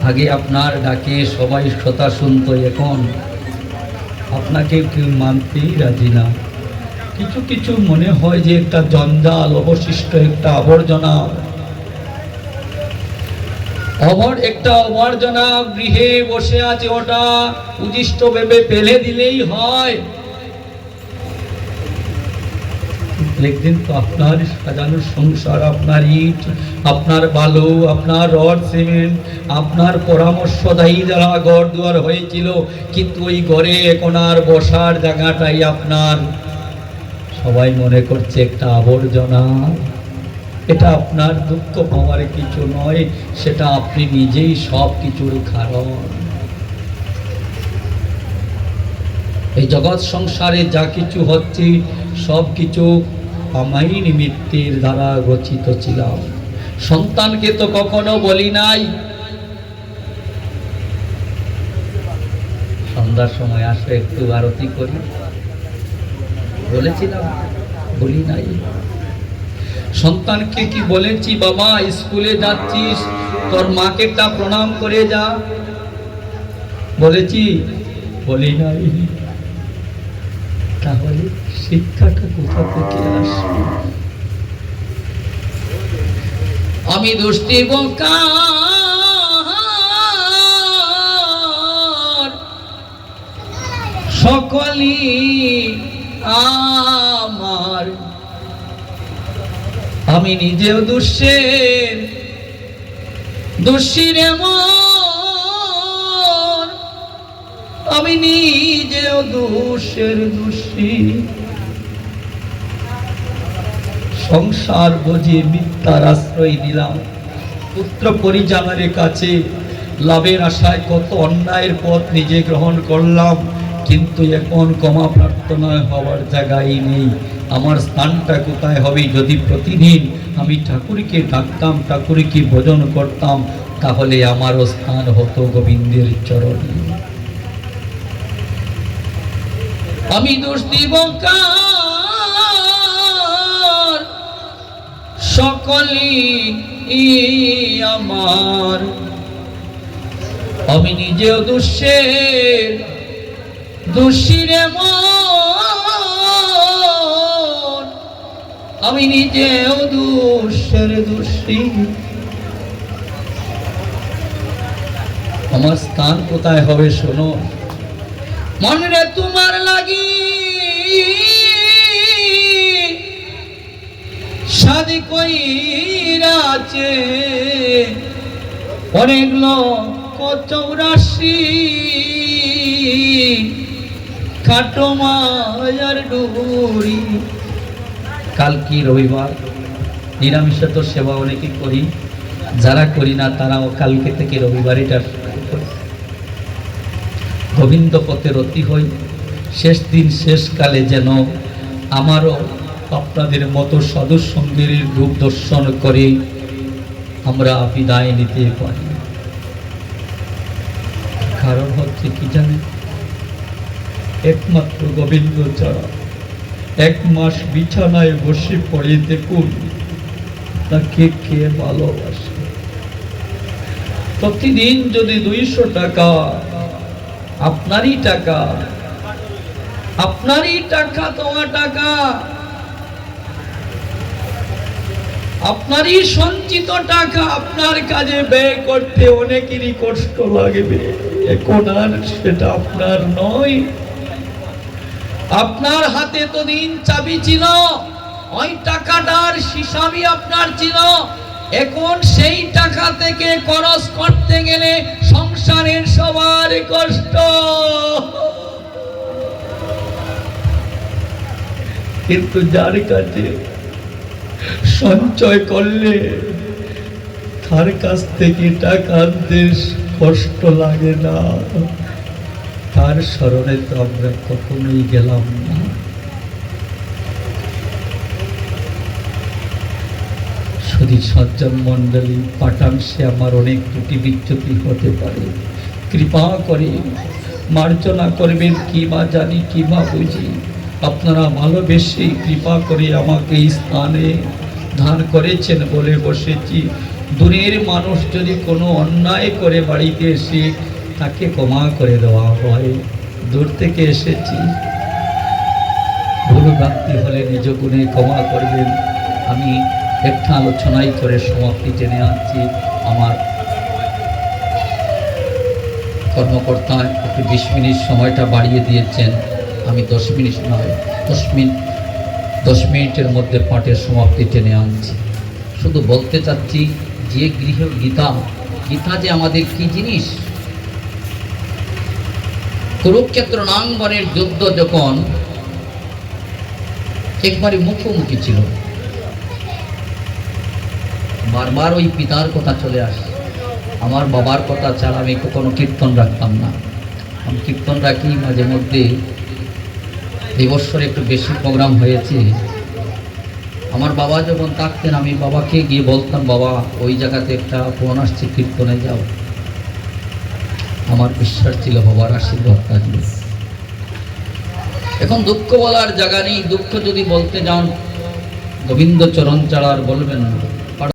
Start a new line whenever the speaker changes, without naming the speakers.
আগে আপনার ডাকে সবাই শ্রোতা শুনতো, এখন আপনাকে কেউ মানতেই রাজি না। কিছু কিছু মনে হয় যে একটা জঞ্জাল, অবশিষ্ট একটা আবর্জনা, একটা আবর্জনা গৃহে বসে আছে, ওটা উদিষ্ট ভেবে ফেলে দিলেই হয়। একদিন তো আপনার সাজানো সংসার, আপনার ইট, আপনার বালু, আপনার রড সিমেন্ট, আপনার পরামর্শদায়ী যারা ঘর দুয়ার হয়েছিল, কিন্তু ওই ঘরে এখন আর বসার জায়গাটাই আপনার সবাই মনে করছে একটা আবর্জনা। এটা আপনার দুঃখ পাওয়ার কিছু নয়, সেটা আপনি নিজেই সব কিছুর কারণ। এই জগৎ সংসারে যা কিছু হচ্ছে সব কিছু আমি নিমিত্তের দ্বারা রচিত ছিলাম। সন্তানকে তো কখনো বলি নাই সন্ধ্যার সময় আসো একটু আরতি করি, বলেছিলাম? বলি নাই। সন্তানকে কি বলেছি, বাবা স্কুলে যাচ্ছিস, তোর মাকে একটা প্রণাম করে যা? বলেছি? বলি নাই। তাহলে শিক্ষাটা কোথা থেকে আসবে? আমি দুষ্টি বকার, সকলি আমার, আমি নিজেও দুষ্যের দোষী রে মন, আমি নিজেও দোষের দোষী। সংসার বুঝিয়ে মিথ্যার আশ্রয় দিলাম, পুত্র পরিজনের কাছে লাভের আশায় কত অন্যায়ের পথ নিজে গ্রহণ করলাম, কিন্তু এখন ক্ষমা প্রার্থনা হওয়ার জায়গায় নেই। আমার স্থানটা কোথায় হবে? যদি প্রতিদিন আমি ঠাকুরকে ডাকতাম, ঠাকুরকে ভজন করতাম, তাহলে আমারও স্থান হতো গোবিন্দের চরণে। আমি দোষ দিব কার, সকলি আমার, আমি নিজেও দোষের দোষী রে মন, আমি নিজেও দোষের দোষী। আমার স্থান কোথায় হবে শোনো। মনে তোমার লাগি শাদি কইরাছে অনেক লোক 84 খাটো মায়ার ডুরি। কাল কি রবিবার, নিরামিষ তো সেবা অনেকে করি, যারা করি না তারাও কালকে থেকে রবিবারটা গোবিন্দ পথে রতি হই। শেষ দিন শেষকালে যেন আমারও আপনাদের মতো সাধু সঙ্গের রূপ দর্শন করে আমরা বিদায় নিতে পারি। কারণ হচ্ছে কি জানেন? একমাত্র গোবিন্দ ছাড়া। এক মাস বিছানায় বসে পড়ে দেখুন তাকে কে ভালোবাসে। প্রতিদিন যদি 200 টাকা, আপনারই টাকা, আপনারই টাকা, তোমার টাকা, আপনারই সঞ্চিত টাকা আপনার কাজে ব্যয় করতে অনেকেরই কষ্ট লাগবে। এখন আর সেটা আপনার নয়। আপনার হাতে তো দিন চাবি ছিল, ওই টাকাটার হিসাবই আপনার ছিল। এখন সেই টাকা থেকে খরচ করতে গেলে সংসারের সবার কষ্ট। কিন্তু যার কাছে সঞ্চয় করলে তার কাছ থেকে টাকা আনতে কষ্ট লাগে না, তার স্মরণে তো আমরা কখনোই গেলাম না। শুধু সজ্জন মন্ডলী পাঠাংশে আমার অনেক ত্রুটি বিচ্যুতি হতে পারে, কৃপা করে মার্জনা করবেন। কি বা জানি, কি বা বুঝি, আপনারা ভালোবেসে কৃপা করে আমাকে এই স্থানে দান করেছেন বলে বসেছি। দূরের মানুষ যদি কোনো অন্যায় করে বাড়িতে এসে তাকে ক্ষমা করে দেওয়া হয়। দূর থেকে এসেছি, ভুল ভ্রান্তি হলে নিজ গুণে ক্ষমা করবেন। আমি একটা আলোচনাই করে সমাপ্তি টেনে আনছি। আমার কর্মকর্তা একটু 20 মিনিট সময়টা বাড়িয়ে দিয়েছেন, আমি 10 মিনিট নয় 10 মিনিটের মধ্যে পাঠের সমাপ্তি টেনে আনছি। শুধু বলতে চাচ্ছি যে গৃহ গীতা, গীতা যে আমাদের কি জিনিস। কুরুক্ষেত্র রণাঙ্গনের যুদ্ধ যখন একবারে মুখোমুখি ছিল, বারবার ওই পিতার কথা চলে আসে। আমার বাবার কথা ছাড়া আমি কখনো কীর্তন রাখতাম না। আমি কীর্তন রাখি মাঝে মধ্যে। এই বছর একটু বেশি প্রোগ্রাম হয়েছে। আমার বাবা যখন থাকতেন আমি বাবাকে গিয়ে বলতাম, বাবা ওই জায়গাতে একটা ফোন আসছে, কীর্তনে যাও। আমার বিশ্বাস ছিল বাবার আশীর্বাদ থাকবে। এখন দুঃখ বলার জায়গা নেই। দুঃখ যদি বলতে যান গোবিন্দ চরণ ছাড়া আর বলবেন না।